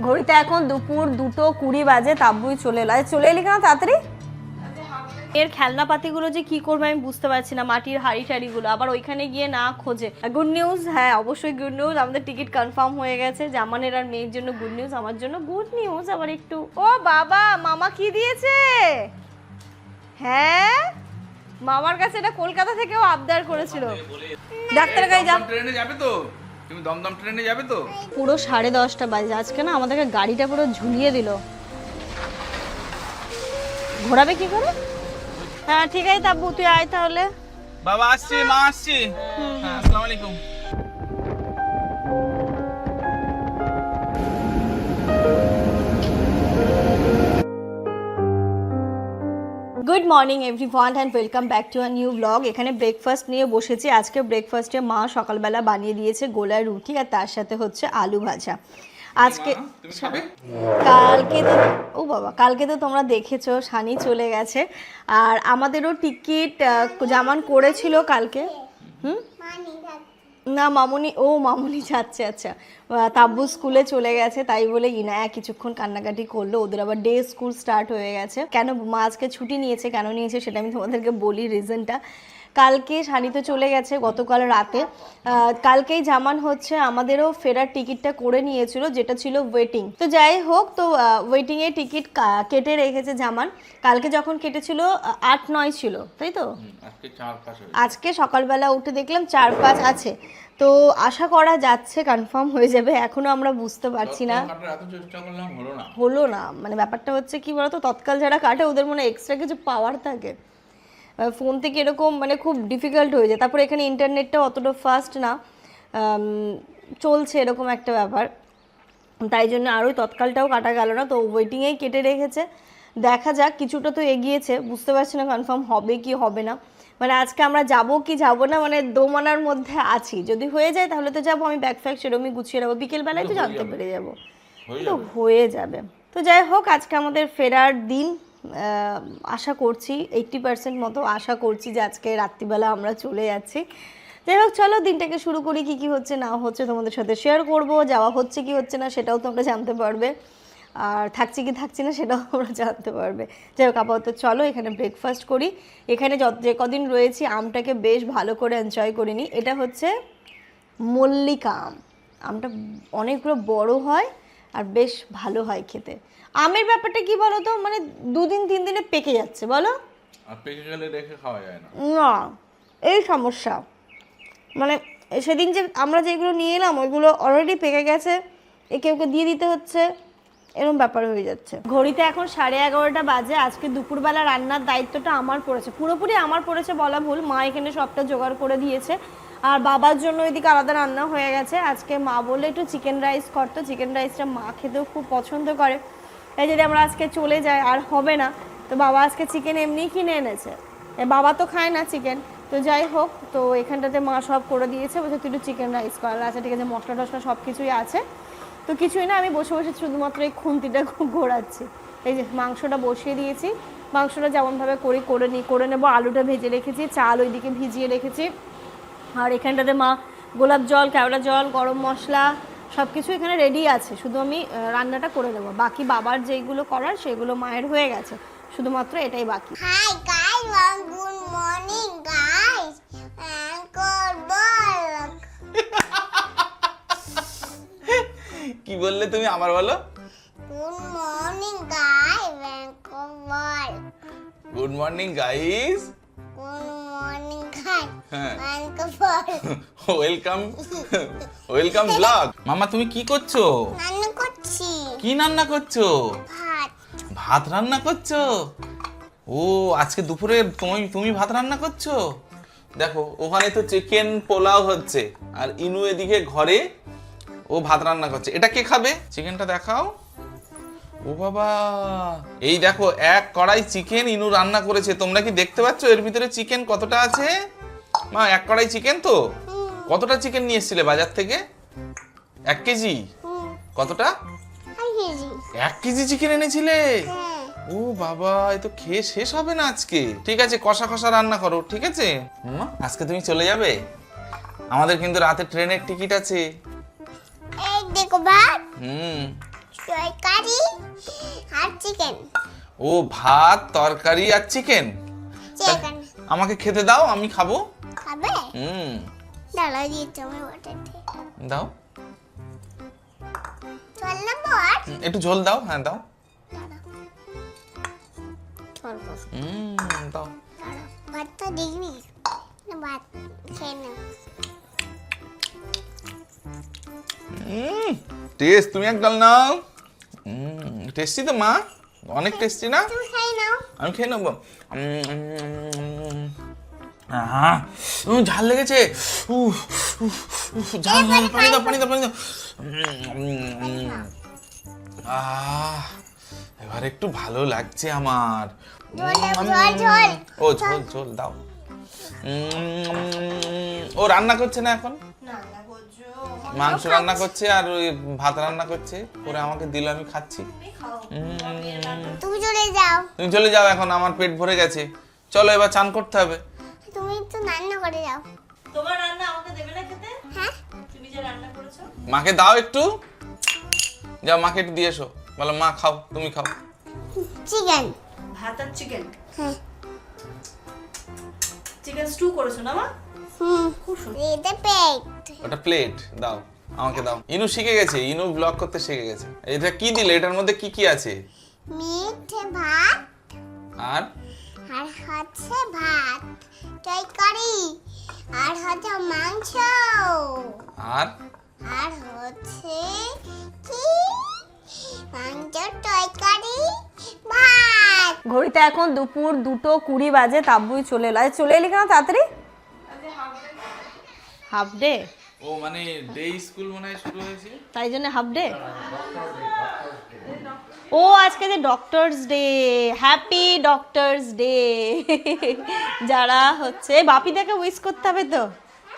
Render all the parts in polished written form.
ঘড়িতে এখন দুপুর 2:20 বাজে, তাব্বুই চলে এলো। চলে এলি কেন তাড়াতাড়ি? এর খেলনাপাতিগুলো যে কি করবে আমি বুঝতে পারছি না, মাটির হাড়ি টাড়িগুলো আবার ওইখানে গিয়ে না খোঁজে। গুড নিউজ, হ্যাঁ অবশ্যই গুড নিউজ, আমাদের টিকিট কনফার্ম হয়ে গেছে। জামানের আর মেয়ের জন্য গুড নিউজ, আমার জন্য গুড নিউজ। আবার একটু ও বাবা, মামা কি দিয়েছে? হ্যাঁ মামার কাছে এটা কলকাতা থেকেও আবদার করেছিল। ডাক্তারের কাছে যা। ট্রেনে যাবে তো? তুমি দমদম ট্রেনে যাবে তো? পুরো 10:30 বাজে, আজকে না আমাদেরকে গাড়িটা পুরো ঝুলিয়ে দিল। ঘোরাবে কি করে? হ্যাঁ ঠিক আছে তাব্বু, তুই আয় তাহলে। বাবা আসছি, মা আসছি। হ্যাঁ, আসসালামু আলাইকুম। Good morning everyone and welcome back to a new blog. এখানে ব্রেকফাস্ট নিয়ে বসেছি। আজকে ব্রেকফাস্টে মা সকালবেলা বানিয়ে দিয়েছে গোলার রুটি, আর তার সাথে হচ্ছে আলু ভাজা। আজকে কালকে তো ও বাবা, কালকে তো তোমরা দেখেছো সানি চলে গেছে, আর আমাদেরও টিকিট জামান করেছিল কালকে। না মামুনি, ও মামুনি যাচ্ছে। আচ্ছা, তাব্বু স্কুলে চলে গেছে, তাই বলে ইনায়া কিছুক্ষণ কান্নাকাটি করলো। ওদের আবার ডে স্কুল স্টার্ট হয়ে গেছে। কেন মা আজকে ছুটি নিয়েছে, কেন নিয়েছে সেটা আমি তোমাদেরকে বলি রিজনটা। কালকে সানি তো চলে গেছে গতকাল রাতে। কালকেই জামান হচ্ছে আমাদেরও ফেরার টিকিটটা করে নিয়েছিল, যেটা ছিল ওয়েটিং। তো যাই হোক, তো ওয়েটিংয়ে টিকিট কেটে রেখেছে জামান। কালকে যখন কেটেছিল 8-9 ছিল, তাই তো? আজকে সকালবেলা উঠে দেখলাম 4-5 আছে। তো আশা করা যাচ্ছে কনফার্ম হয়ে যাবে, এখনো আমরা বুঝতে পারছি না। হলো না, মানে ব্যাপারটা হচ্ছে কি বলতো, তৎকাল যারা কাটে ওদের মনে এক্সট্রা কিছু পাওয়ার থাকে, ফোন থেকে এরকম মানে খুব ডিফিকাল্ট হয়ে যায়। তারপরে এখানে ইন্টারনেটটা অতটা ফাস্ট না চলছে, এরকম একটা ব্যাপার। তাই জন্য আরও তৎকালটাও কাটা গেল না, তো ওয়েটিংয়েই কেটে রেখেছে। দেখা যাক, কিছুটা তো এগিয়েছে, বুঝতে পারছি না কনফার্ম হবে কি হবে না। মানে আজকে আমরা যাব কি যাব না, মানে দোমানার মধ্যে আছি। যদি হয়ে যায় তাহলে তো যাবো, আমি ব্যাগ ফ্যাগ সেরকমই গুছিয়ে নেবো, বিকেলবেলায় তো জানতে পেরে যাবো, তো হয়ে যাবে। তো যাই হোক, আজকে আমাদের ফেরার দিন। আশা করছি 80% মতো আশা করছি যে আজকে রাত্রিবেলা আমরা চলে যাচ্ছি। যাই হোক, চলো দিনটাকে শুরু করি। কি কি হচ্ছে না হচ্ছে তোমাদের সাথে শেয়ার করব। যাওয়া হচ্ছে কি হচ্ছে না সেটাও তোমরা জানতে পারবে, আর থাকছি কি থাকছি না সেটাও তোমরা জানতে পারবে। যাই হোক, আপাতত চলো এখানে ব্রেকফাস্ট করি। এখানে যে কদিন রয়েছি আমটাকে বেশ ভালো করে এনজয় করে নিই। এটা হচ্ছে মল্লিকা আম। আমটা অনেকগুলো বড় হয় আর বেশ ভালো হয় খেতে। আমের ব্যাপারটা কি বলো তো, মানে 2-3 দিনে পেকে যাচ্ছে, বলো? আর পেকে গেলে রেখে খাওয়া যায় না। না, এই সমস্যা। মানে সেদিন যে আমরা যেগুলো নিয়ে এলাম ওইগুলো অলরেডি পেকে গেছে, একে ওকে দিয়ে দিতে হচ্ছে, এরকম ব্যাপার হয়ে যাচ্ছে। ঘড়িতে এখন 11:30 বাজে। আজকে দুপুরবেলা রান্নার দায়িত্বটা আমার পড়েছে, পুরোপুরি আমার পড়েছে বলা ভুল। মা এখানে সবটা জোগাড় করে দিয়েছে, আর বাবার জন্য এদিকে আলাদা রান্না হয়ে গেছে। আজকে মা বললে একটু চিকেন রাইস করতো, চিকেন রাইসটা মা খেতেও খুব পছন্দ করে। তাই যদি আমরা আজকে চলে যাই আর হবে না, তো বাবা আজকে চিকেন এমনিই কিনে এনেছে। বাবা তো খায় না চিকেন, তো যাই হোক, তো এখানটাতে মা সব করে দিয়েছে, বলছে তুই একটু চিকেন রাইস কর। আচ্ছা ঠিক আছে, মশলা টশলা সব কিছুই আছে, তো কিছুই না, আমি বসে বসে শুধুমাত্র এই খুন্তিটা ঘোরাচ্ছি। এই যে মাংসটা বসিয়ে দিয়েছি, মাংসটা যেমনভাবে করে নেবো। আলুটা ভেজে রেখেছি, চাল ওইদিকে ভিজিয়ে রেখেছি, আর এখানটাতে মা গোলাপ জল, কেওড়া জল, গরম মশলা সব কিছু এখানে রেডি আছে, শুধু আমি রান্নাটা করে নেবো। বাকি বাবার যেগুলো করার সেগুলো মায়ের হয়ে গেছে, শুধুমাত্র এটাই বাকি। Hi guys, good morning guys. And good morning. কি বললে তুমি, আবার বলো। Good morning guys, and good morning. Good morning guys. Good morning guys, হ্যাঁ, and good morning. Welcome welcome blog. মামা তুমি কি করছো? রান্না করছি কি রান্না করছো? ভাত। ভাত রান্না করছো? ও আজকে দুপুরে তুমি ভাত রান্না করছো? দেখো ওখানে তো চিকেন পোলাও হচ্ছে, আর ইনু এদিকে ঘরে ও ভাত রান্না করছে। এটা কে খাবে? চিকেনটা দেখাও। ও বাবা, এই দেখো এক কড়াই চিকেন ইনু রান্না করেছে। তোমরা কি দেখতে পাচ্ছ এর ভিতরে চিকেন কতটা আছে? মা, এক কড়াই চিকেন তো? কতটা চিকেন নিয়ে এসেছিলে বাজার থেকে? 1 কেজি? কতটা? 1 কেজি চিকেন এনেছিলে? ও বাবা, এ তো খেয়ে শেষ হবে না আজকে। ঠিক আছে, কষা কষা রান্না করো, ঠিক আছে? আজকে তুমি চলে যাবে? আমাদের কিন্তু রাতে ট্রেনের টিকিট আছে। এই দেখো ভাত। তরকারি আর চিকেন। ও ভাত তরকারি আর চিকেন। চিকেন আমাকে খেতে দাও, আমি খাবো। খাবে? হুম, ডালা দিয়ে তুমি ওটাতে দাও। চল না বল। একটু ঝোল দাও, হ্যাঁ দাও। চল বস। দাও। ভাতটা দেখবি না? ভাত খেয়ে নে। টেস্ট, তুমি এক গাল নাও। টেস্টি তো মা, অনেক টেস্টি না? তুমি খাই নাও। আমি খেয়ে নেবো। ঝাল লেগেছে। ঝাল ঝাল, পানি দাও পানি দাও পানি দাও। এবার একটু ভালো লাগছে আমার। ঝোল। ও ঝোল ঝোল দাও। ও রান্না করছে না এখন? মাংস রান্না করছে আর ওই ভাত রান্না করছে, করে আমাকে দিল, আমি খাচ্ছি। তুমি চলে যাও। তুমি চলে যাও, এখন আমার পেট ভরে গেছে। চলো এবার চান করতে হবে। তুমি তো রান্না করে যাও। তোমার রান্না আমাকে দেবে না খেতে? হ্যাঁ তুমি যে রান্না করেছো। মাকে দাও একটু, যাও মাকে একটু দিয়ে এসো। বলো মা খাও, তুমি খাও। চিকেন। ভাত আর চিকেন। হ্যাঁ। চিকেন স্টু করেছো না মা? খুব সুন্দর। এটা পেট। ওটা প্লেট দাও, আমাকে দাও। ইনু শিখে গেছে, ইনু ব্লগ করতে শিখে গেছে। এটা কি দিলে? এটার মধ্যে কি কি আছে? মিঠে ভাত আর আর হচ্ছে ভাত তরকারি আর হচ্ছে মাংস আর আর হচ্ছে কি মাংস তরকারি ভাত। ঘড়িতে এখন দুপুর 2:20 বাজে। তাব্বুই চলে এলো। চলে এলি কেন তাড়াতাড়ি? Half day. ও মানে ডে স্কুল মনে হয় শুরু হয়েছে, তাই জন্য হাফ ডে। ও আজকে যে doctors day, happy doctors day. যারা হচ্ছে বাপিদাকে উইশ করতে হবে তো।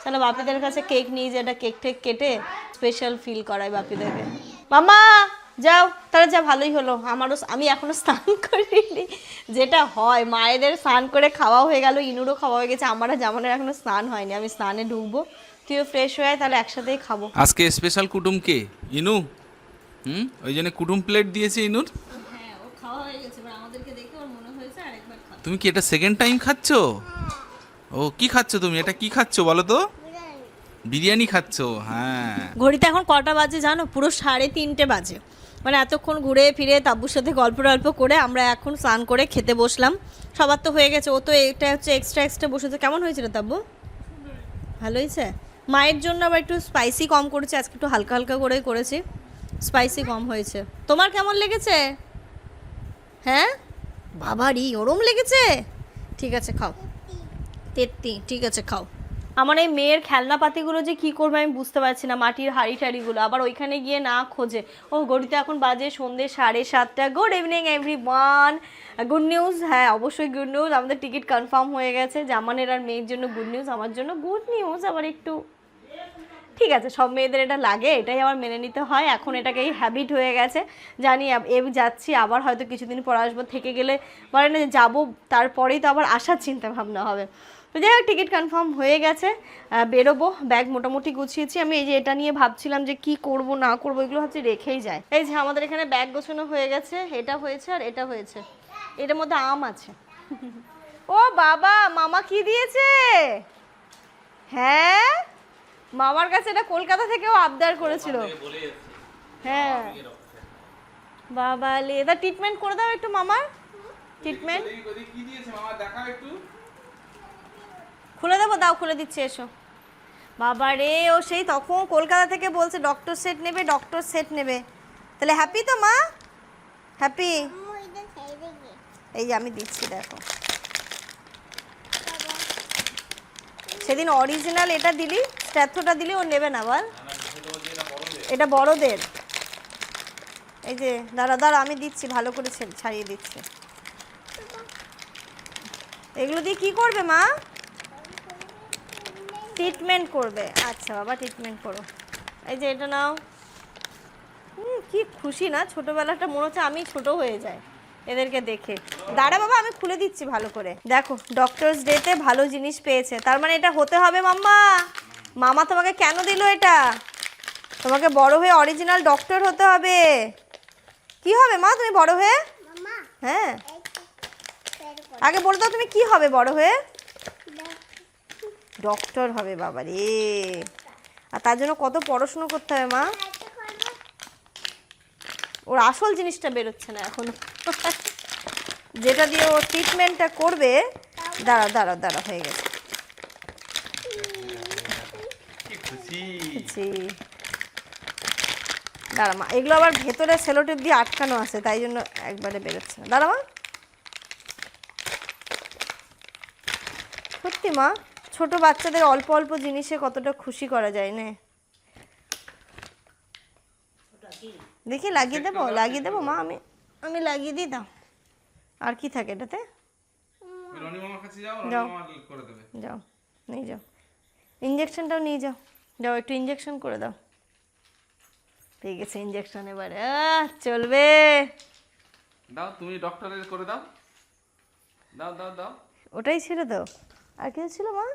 চলো বাপিদের কাছে কেক নিয়ে যেটা কেক টেক কেটে স্পেশাল ফিল করাই বাপিদাকে। মামা যাও তাহলে, যা ভালোই হলো। আমি এখনো স্নান করিনি। যেটা হয় মায়েদের স্নান করে খাওয়া হয়ে গেল, ইনুরও খাওয়া হয়ে গেছে, আমার আর জামানের এখনো স্নান হয়নি। আমি স্নানে ঢুকবো, তুইও ফ্রেশ হয়ে তাহলে একসাথেই খাবো। আজকে স্পেশাল কুটুম কে? ইনু। ওই জন্য কুটুম প্লেট দিয়েছে ইনুর। হ্যাঁ ও খাওয়া হয়ে গেছে, এবার আমাদেরকে দেখে ওর মনে হয়েছে আরেকবার খাবো। তুমি কি এটা সেকেন্ড টাইম খাচ্ছ? ও কি খাচ্ছ তুমি? এটা কি খাচ্ছ বলো তো? বিরিয়ানি খাচ্ছ? হ্যাঁ। ঘড়িতে এখন কটা বাজে জানো? পুরো 3:30 বাজে। মানে এতক্ষণ ঘুরে ফিরে তাব্বুর সাথে গল্প করে আমরা এখন স্নান করে খেতে বসলাম। সবার তো হয়ে গেছে, ও তো এটা হচ্ছে এক্সট্রা বসেছে। কেমন হয়েছিল তাব্বু? ভালো হয়েছে। মায়ের জন্য আবার একটু স্পাইসি কম করেছে, আজকে একটু হালকা হালকা করে করেছি, স্পাইসি কম হয়েছে। তোমার কেমন লেগেছে? হ্যাঁ বাবারই ওরম লেগেছে। ঠিক আছে খাও। ঠিক আছে খাও। আমার এই মেয়ের খেলনাপাতিগুলো যে কি করবে আমি বুঝতে পারছি না। মাটির হাড়ি টাড়িগুলো আবার ওইখানে গিয়ে না খোঁজে। ও ঘড়িতে এখন বাজে সন্ধ্যে 7:30। Good evening everyone. Good news, হ্যাঁ অবশ্যই গুড নিউজ, আমাদের টিকিট কনফার্ম হয়ে গেছে। জামানের আর মেয়ের জন্য গুড নিউজ, আমার জন্য গুড নিউজ। আবার একটু ঠিক আছে, সব মেয়েদের এটা লাগে, এটাই আবার মেনে নিতে হয়। এখন এটাকে এই হ্যাবিট হয়ে গেছে। জানি যাচ্ছি, আবার হয়তো কিছুদিন পর আসবো। থেকে গেলে বলে না যে যাবো তারপরেই তো আবার আসার চিন্তা ভাবনা হবে। তো যাই হোক টিকিট কনফার্ম হয়ে গেছে, বেরোবো। ব্যাগ মোটামুটি গুছিয়েছি আমি। এই যে এটা নিয়ে ভাবছিলাম যে কি করব না করব, এগুলো হচ্ছে রেখেই যায়। এই যে আমাদের এখানে ব্যাগ গোছানো হয়ে গেছে, এটা হয়েছে আর এটা হয়েছে। এটার মধ্যে আম আছে। ও বাবা, মামা কি দিয়েছে? হ্যাঁ মামার কাছে এটা কলকাতা থেকেও আবদার করেছিল। হ্যাঁ বাবা লে, এটা ট্রিটমেন্ট করে দাও একটু মামার। ট্রিটমেন্ট খুলে দেবো, দাও খুলে দিচ্ছি, এসো। বাবা রে, ও সেই তখন কলকাতা থেকে বলছে ডক্টর সেট নেবে, ডক্টর সেট নেবে। তাহলে হ্যাপি তো মা? হ্যাপি? এই যে আমি দিচ্ছি দেখো। সেদিন অরিজিনাল এটা দিলি, স্ট্যাথোটা দিলি, ও নেবে না বল। এটা বড়দের। এই যে দাঁড়া আমি দিচ্ছি, ভালো করে ছাড়িয়ে দিচ্ছি। এগুলো দিয়ে কি করবে মা? ট্রিটমেন্ট করবে। আচ্ছা বাবা ট্রিটমেন্ট করো। এই যে এটা নাও। কি খুশি না, ছোটবেলাটা মনে হচ্ছে আমি ছোট হয়ে যাই এদেরকে দেখে। দাঁড়া বাবা আমি খুলে দিচ্ছি ভালো করে। দেখো ডক্টরস ডেতে ভালো জিনিস পেয়েছে, তার মানে এটা হতে হবে মাম্মা। মামা তোমাকে কেন দিল এটা? তোমাকে বড় হয়ে অরিজিনাল ডক্টর হতে হবে। কি হবে মা তুমি বড় হয়ে? মামা হ্যাঁ এই তো বের কর আগে বলে দাও তুমি কি হবে বড় হয়ে? দাও। ডক্টর হবে বাবা রে। আর তার জন্য কত পড়াশোনা করতে হবে মা। হাতে করবো ওর আসল জিনিসটা বেরোচ্ছে না এখনো। যেটা দিয়ে ও ট্রিটমেন্টটা করবে। দাঁড়া দাঁড়া দাঁড়া হয়ে গেছে। কি খুশি। জি। দাঁড়া মা এগুলো আবার ভেতরে সেলোটেপ দিয়ে আটকানো আছে তাই জন্য একবারে বেরোচ্ছে না। দাঁড়া মা। সত্যি মা ছোট বাচ্চাদের অল্প অল্প জিনিসে কতটা খুশি করা যায় না। দেখি লাগিয়ে দেবো মা আমি লাগিয়ে দিই দাও। আর কি থাকে এটাতে? রনি মামার কাছে যাও, রনি যাও। মামা করে দেবে। যাও নিয়ে যাও ইঞ্জেকশনটাও নিয়ে যাও। যাও একটু ইঞ্জেকশন করে দাও। পেয়ে গেছে ইঞ্জেকশন এবারে চলবে। দাও তুমি ডক্টরের করে দাও। দাও দাও দাও। ওটাই ছিল তো আর কিছু ছিল মা?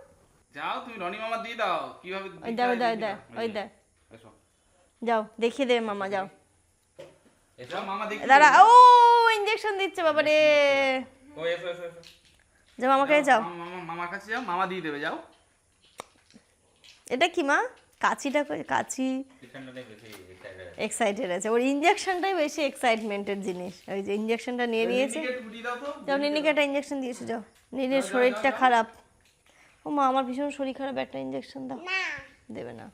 যাও তুমি রনি মামা দিয়ে দাও কিভাবে ওই দিতে দাও হয় দাও দেখিয়ে দাও দাও। ওই দাও এসো যাও দেখিয়ে দেবে মামা যাও। এসো মামা দেখি। দাঁড়া ও ইঞ্জেকশন দিচ্ছে বাবা রে। ও এসো এসো এসো। যাও আমাকে যাও। মামার কাছে যাও, মামা দিয়ে দেবে যাও। এটা কি মা? কাঁচিটা কাঁচি এক্সাইটেড আছে ওর ইঞ্জেকশনটাই বেশি এক্সাইটমেন্টের জিনিস। ওই যে ইঞ্জেকশনটা নিয়ে নিয়েছে। নিনিকে একটু দিয়ে দাও তো। যাও নিনিকে একটা ইঞ্জেকশন দিয়েছে যাও। নিনির শরীরটা খারাপ। ও মা আমার ভীষণ শরীর খারাপ একটা ইঞ্জেকশন দাও। না দেবে না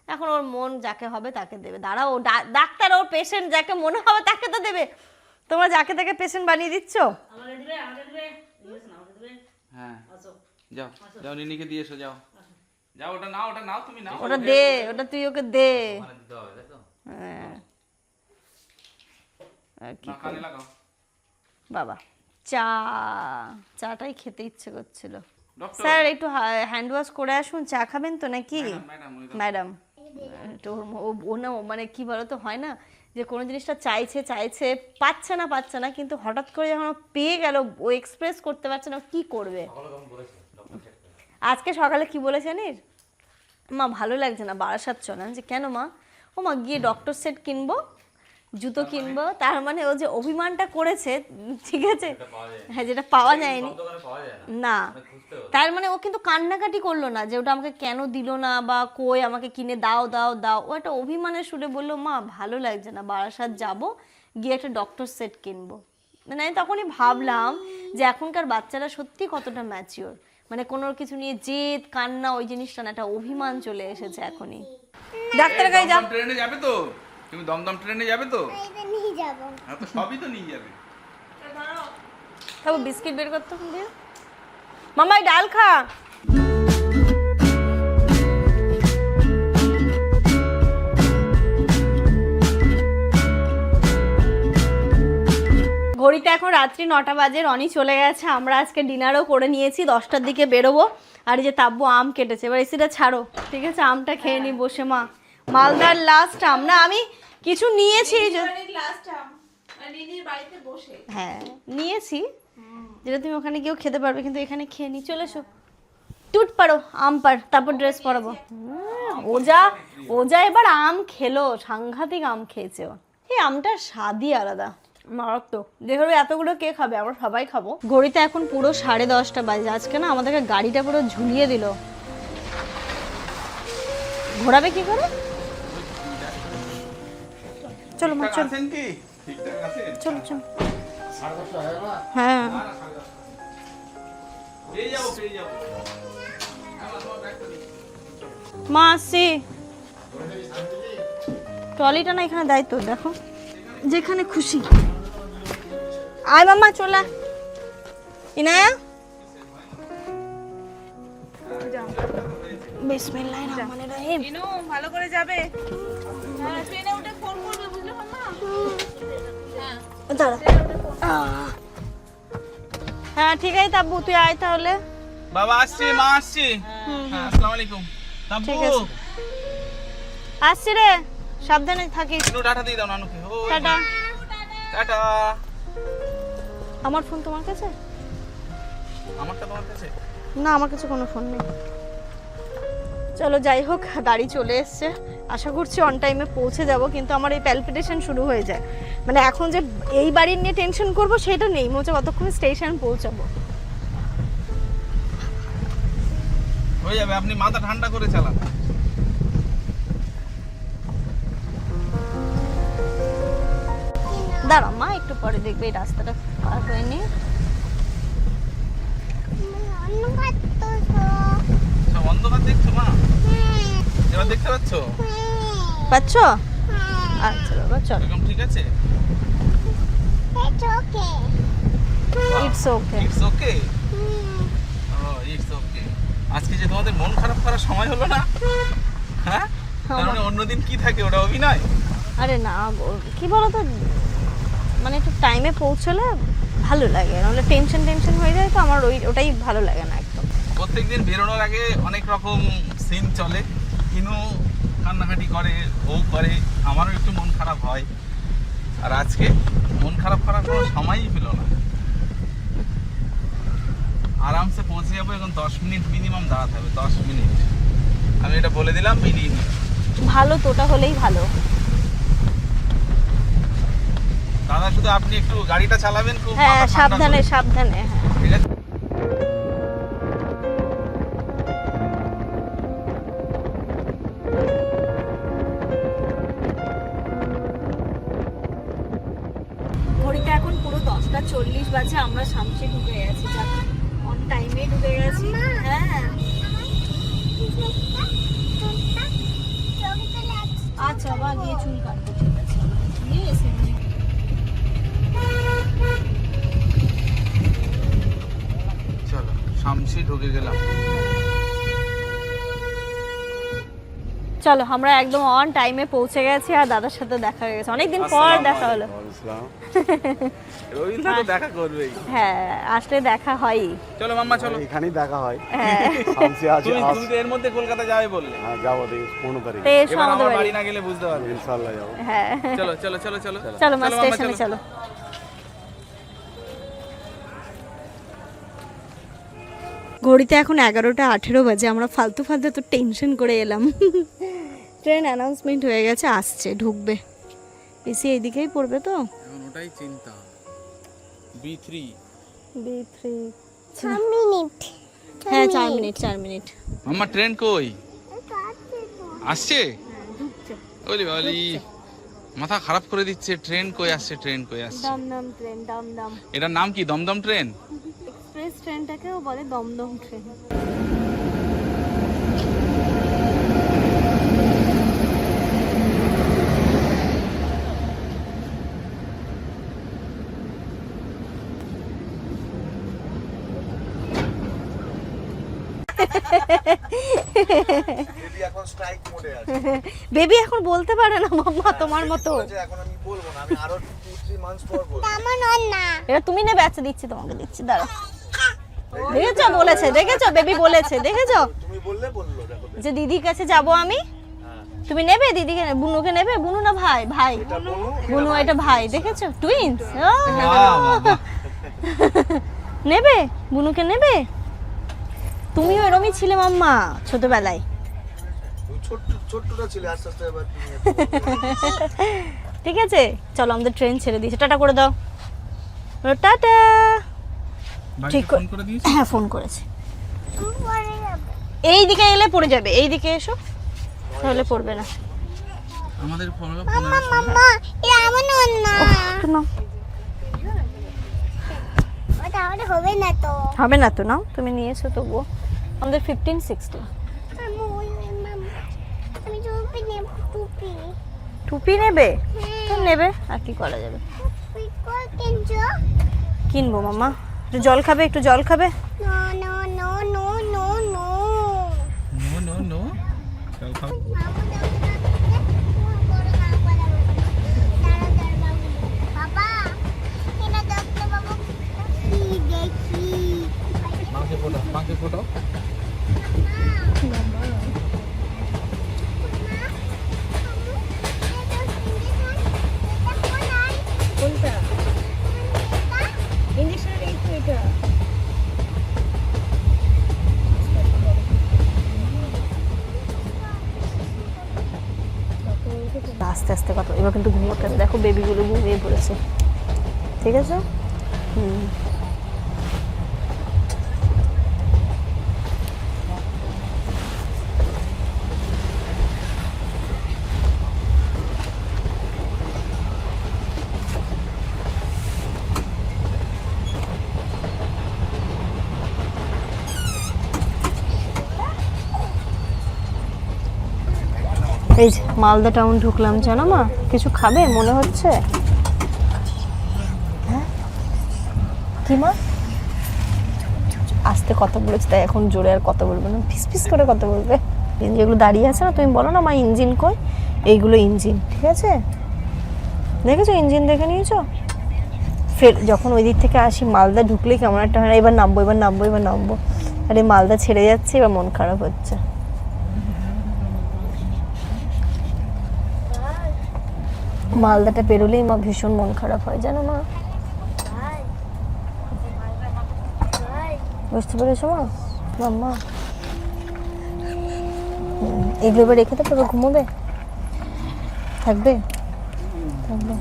এখন ওর মন যাকে হবে তাকে দেবে। দাঁড়াও ডাক্তার ওর পেশেন্ট যাকে মনে হবে তাকে তো দেবে। তোমরা যাকে তাকে পেশেন্ট বানিয়ে দিচ্ছ। হ্যাঁ যাও যাও নিনিকে দিয়ে এসো যাও। যাও ওটা নাও তুমি নাও। ওটা দে ওটা তুই ওকে দে। ওখানে দিতে হবে তাই তো? হ্যাঁ আর কি না কানে লাগাও। বাবা চাটাই খেতে ইচ্ছে করছিল। ডক্টর স্যার একটু হ্যান্ড ওয়াশ করে আসুন। চা খাবেন তো নাকি? ম্যাডাম ম্যাডাম একটু ও না মানে কি বলো তো হয় না যে কোনো জিনিসটা চাইছে পাচ্ছে না কিন্তু হঠাৎ করে যখন ও পেয়ে গেল ও এক্সপ্রেস করতে পারছে না ও কি করবে। আজকে সকালে কি বলেছে জানিস? মা ভালো লাগছে না বারাসাত চল। আমি যে কেন মা? ও মা গিয়ে ডক্টর সেট কিনবো জুতো কিনবো। তার মানে ও যে অভিমানটা করেছে ঠিক আছে হ্যাঁ যেটা পাওয়া যায়নি না তার মানে ও কিন্তু কান্নাকাটি করলো না যে ওটা আমাকে কেন দিল না বা কই আমাকে কিনে দাও দাও দাও। ও একটা অভিমানের সুরে বললো মা ভালো লাগছে না বারাসাত যাবো গিয়ে একটা ডক্টর সেট কিনবো। মানে আমি তখনই ভাবলাম যে এখনকার বাচ্চারা সত্যি কতটা ম্যাচিওর। মানে কোনো কিছু নিয়ে জেদ কান্না ওই জিনিসটা না একটা অভিমান চলে এসেছে এখনই। ডাক্তারের কাছে যাও। ট্রেনে যাবে তো? তুমি দমদম ট্রেনে যাবে তো? এটা নিয়ে যাবো হ্যাঁ তো সবই তো নিয়ে যাবে। তবে বিস্কিট বের করতে হবে। মামাই ডাল খা। ঘড়িতে এখন রাত্রি 9টা বাজে। রনি চলে গেছে। আমরা আজকে ডিনারও করে নিয়েছি। 10টার দিকে বেরোবো। আর এই যে তাব্বু আম কেটেছে এবার এসিটা ছাড়ো ঠিক আছে আমটা খেয়ে নি বসে। মা মালদার লাস্ট আম না আমি কিছু নিয়েছি হ্যাঁ নিয়েছি যেটা তুমি ওখানে গিয়েও খেতে পারবে কিন্তু এখানে খেয়ে নি। চলে এসো টুট পারো আম পার তারপর ড্রেস পরাবো। ওজা এবার আম খেলো সাংঘাতিক আম খেয়েছে ও। এই আমটার স্বাদই আলাদা মারাত্মক। দেখো এতগুলো কে খাবে? আমরা সবাই খাবো। ঘড়িতে এখন পুরো 10:30 বাজে। আজকে না আমাদেরকে গাড়িটা পুরো ঝুলিয়ে দিল। ঘোরাবে কি করে? চলো মা চলো আছেন কি? ঠিকঠাক আছেন? চলো চলো হ্যাঁ পেয়ে যাবো। মা আসছি। ট্রলিটা না এখানে দায়িত্ব দেখো যেখানে খুশি। আয় মামা চলে ইনায়া বিসমিল্লাহির রহমানির রহিম। ইনু ভালো করে যাবে। হ্যাঁ ট্রেনে উঠে ফোন করবে বুঝলে মামা। দাঁড়া হ্যাঁ ঠিক আছে তাব্বু তুই আয় তাহলে। বাবা আসছি মা আসছি। হ্যাঁ আসসালামু আলাইকুম। তাব্বু ঠিক আছে। আসছি রে সাবধানে থাকিস। একটু টাটা দিয়ে দাও নানুকে। ওই টাটা। টাটা। আমার ফোন তোমার কাছে? আমারটা তোমার কাছে? না আমার কাছে কোনো ফোন নেই। চলো যাই হোক, গাড়ি চলে এসছে, আশা করছি অন টাইমে পৌঁছে যাব। কিন্তু আমার এই প্যালপিটেশন শুরু হয়ে যায়, মানে এখন যে এই বাড়ির নিয়ে টেনশন করব সেটা নেই, মনে হচ্ছে কতক্ষণ স্টেশন পৌঁছাবো। হয়ে যাবে, আপনি মাথা ঠান্ডা করে চালান। দাঁড়াও মা, একটু পরে দেখবে এই রাস্তাটা পার হয়ে নি। অন্ধকার তো সব অন্ধকার দেখছো মা? এবার দেখতে পাচ্ছ? পাচ্ছ? আচ্ছা বাবা চলো, এরকম ঠিক আছে? It's okay. It's okay. ও ইটস ওকে। আজকে যে তোমাদের মন খারাপ করার সময় হলো না, হ্যাঁ? তার মানে অন্যদিন কি থাকে, ওটা অভিনয়? আরে না গো, কি বলো তো, মানে একটু টাইমে পৌঁছলে ভালো লাগে, নাহলে টেনশন টেনশন হয়ে যায়, তো আমার ওটাই ভালো লাগে না একদম। প্রত্যেকদিন বেরোনোর আগে অনেক রকম সিন চলে, কিনু কান্নাকাটি করে, ও করে, আমারও একটু মন খারাপ হয়। আর আজকে মন খারাপ করার কোনো সময়ই পেল না। আরামসে পৌঁছে যাবো, এখন 10 মিনিট মিনিমাম দাঁড়াতে হবে, 10 মিনিট। আমি এটা বলে দিলাম, মিনিয়ে নিই। ভালো, তোটা হলেই ভালো। দাদা শুধু আপনি একটু গাড়িটা চালাবেন খুব হ্যাঁ মাথা ঠান্ডা সাবধানে করে। সাবধানে, হ্যাঁ। ঠিক আছে? ঘড়িতে এখন পুরো 10:40 বাজে, আমরা শামসি ঢুকে গেছি, যাক অন টাইমে ঢুকে গেছি। হ্যাঁ আচ্ছা বাবা, গিয়ে চুল কাটবো, ঠিক আছে গিয়ে এসে নিয়ে। চলো শামসি ঢুকে গেলাম। চলো আমরা একদম অন টাইমে পৌঁছে গেছি, আর দাদার সাথে দেখা হয়ে গেছে, অনেকদিন পর দেখা হলো। রবীন্দ্র তো দেখা করবেই। হ্যাঁ আসলে দেখা হয়ই। চলো মাম্মা চলো। এখানেই দেখা হয়। হ্যাঁ শামসি আছে তুমি তো এর মধ্যে কলকাতা যাবে বললে। হ্যাঁ যাবো দেখি 15 তারিখ। তো এসো এবার আমাদের আমার বাড়ি বাড়ি। না গেলে বুঝতে পারবে। ইনশাআল্লাহ যাবো। হ্যাঁ চলো চলো চলো চলো চলো মা, মাম্মা, স্টেশনে চলো। ঘড়িতে এখন 11:18 বাজে, আমরা ফালতু ফালতু তো টেনশন করে এলাম। ট্রেন অ্যানাউন্সমেন্ট হয়ে গেছে, আসছে, ঢুকবে, এসে এইদিকেই পড়বে তো। এখন ওটাই চিন্তা। B3 B3 মিনিট হ্যাঁ 4 মিনিট। মাম্মা ট্রেন কই? আসছে? ওলি বালি, মাথা খারাপ করে দিচ্ছে। ট্রেন কই আসছে, ট্রেন কই আসছে। দমদম ট্রেন, দমদম এটার নাম কি? দমদম ট্রেন? এক্সপ্রেস ট্রেনটাকেও বলে দমদম ট্রেন। বেবি এখন স্ট্রাইক মোডে আছে। বেবি এখন বলতে পারে না মাম্মা তোমার মতো। এখন আমি বলবো না, আমি আরো 2-3 মান্থস পর বলবো। তেমন না এটা তুমি নেবে? আচ্ছা দিচ্ছি, তোমাকে দিচ্ছি, দাঁড়াও। দেখেছো বলেছে, দেখেছো বেবি বলেছে, দেখেছো তুমি বললে বললো, দেখো যে দিদির কাছে যাব আমি। তুমি নেবে দিদিকে, বুনুকে নেবে? বুনু না ভাই? ভাই বুনু, এটা ভাই, দেখেছো টুইনস। নেবে বুনুকে, নেবে? তুমিও এরমই ছিলে মাম্মা ছোটবেলায়। তুমি ছোট্টটা ছিলে, আস্তে আস্তে এবার তুমি ঠিক আছে চলো, আমাদের ট্রেন ছেড়ে দিয়েছে, টাটা করে দাও। টাটা। ঠিক ফোন করে দিয়েছি। হ্যাঁ ফোন করেছে। পরে যাবে এই দিকে এলে পড়ে যাবে, এই দিকে এসো, তাহলে পড়বে না। আমাদের ফোন মাম্মা এটা আমার না নাও, ওটা আমার হবে না তো হবে না তো, নাও তুমি নিয়েছো তবুও। আমাদের 15-16। আমি টুপি নেব টুপি টুপি নেবে? তো নেবে, আর কি করা যাবে। টুপি কই কিনছো কিনবো মাম্মা। একটু জল খাবে? একটু জল খাবে? No no no no no no no no no. চল খাও। বাবা এটা দেখতে বাবা কি দেখি মাকে ফটো, মাকে ফটো। কোনটা? ইঞ্জেকশনের এই তো এটা। আস্তে আস্তে কথা, এবার কিন্তু ঘুমোতে হবে। দেখো বেবিগুলো ঘুমিয়ে পড়েছে, ঠিক আছে? হুম। এই যে মালদা টাউন ঢুকলাম, জানো মা কিছু খাবে মনে হচ্ছে? হ্যাঁ কি মা? আস্তে কথা বলেছে তাই এখন জোরে আর কথা বলবে না, ফিস ফিস করে কথা বলবে। যেগুলো দাঁড়িয়ে আছে না, তুমি বলো না মা ইঞ্জিন কই, এইগুলো ইঞ্জিন, ঠিক আছে? দেখেছো ইঞ্জিন দেখে নিয়েছো? ফের যখন ওই দিক থেকে আসি মালদা ঢুকলে কেমন একটা হয় না, এবার নামবো এবার নামবো এবার নামবো, আর এই মালদা ছেড়ে যাচ্ছে, এবার মন খারাপ হচ্ছে। মালদাটা পেরোলেই মা ভীষণ মন খারাপ হয়, জানো মা? বুঝতে পেরেছো মা? মাম্মা এগুলো এবার রেখে দেবো, এবার ঘুমোবে? থাকবে? থাকবে?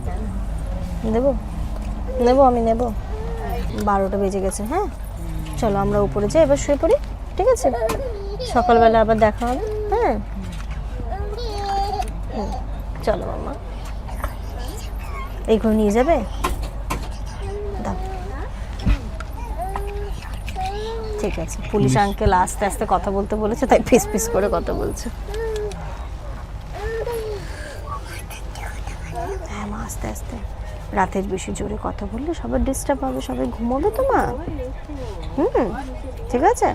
দেবো? নেবো, আমি নেবো। 12টা বেজে গেছে। হ্যাঁ চলো আমরা উপরে যাই, এবার শুয়ে পড়ি, ঠিক আছে? সকালবেলা আবার দেখা হবে। হ্যাঁ চলো মাম্মা। এইগুলো নিয়ে যাবে? দাও। ঠিক আছে, পুলিশ আঙ্কেল আস্তে আস্তে কথা বলতে বলেছে তাই ফিস ফিস করে কথা বলছে। হ্যাঁ মা আস্তে আস্তে, রাতের বেশি জোরে কথা বললে সবার ডিস্টার্ব হবে, সবাই ঘুমোবে তো মা। ঠিক আছে?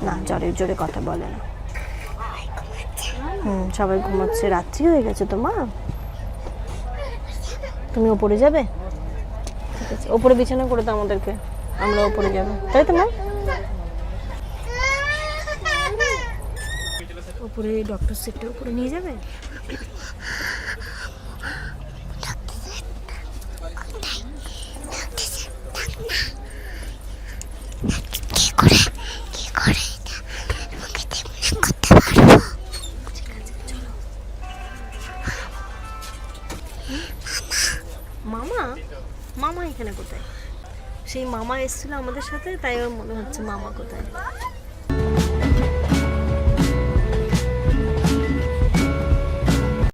না জোরে জোরে কথা বলে না। সবাই ঘুমাচ্ছে, রাত্রি হয়ে গেছে তো মা। তুমি ওপরে যাবে? ঠিক আছে, ওপরে বিছানা করে দাও আমাদেরকে, আমরা ওপরে যাবো, তাই তো মা? ওপরে ডক্টর সেটটা উপরে নিয়ে যাবে? মামা? মামা এখানে কোথায়? সেই মামা এসেছিল আমাদের সাথে, তাই ওর মনে হচ্ছে মামা কোথায়।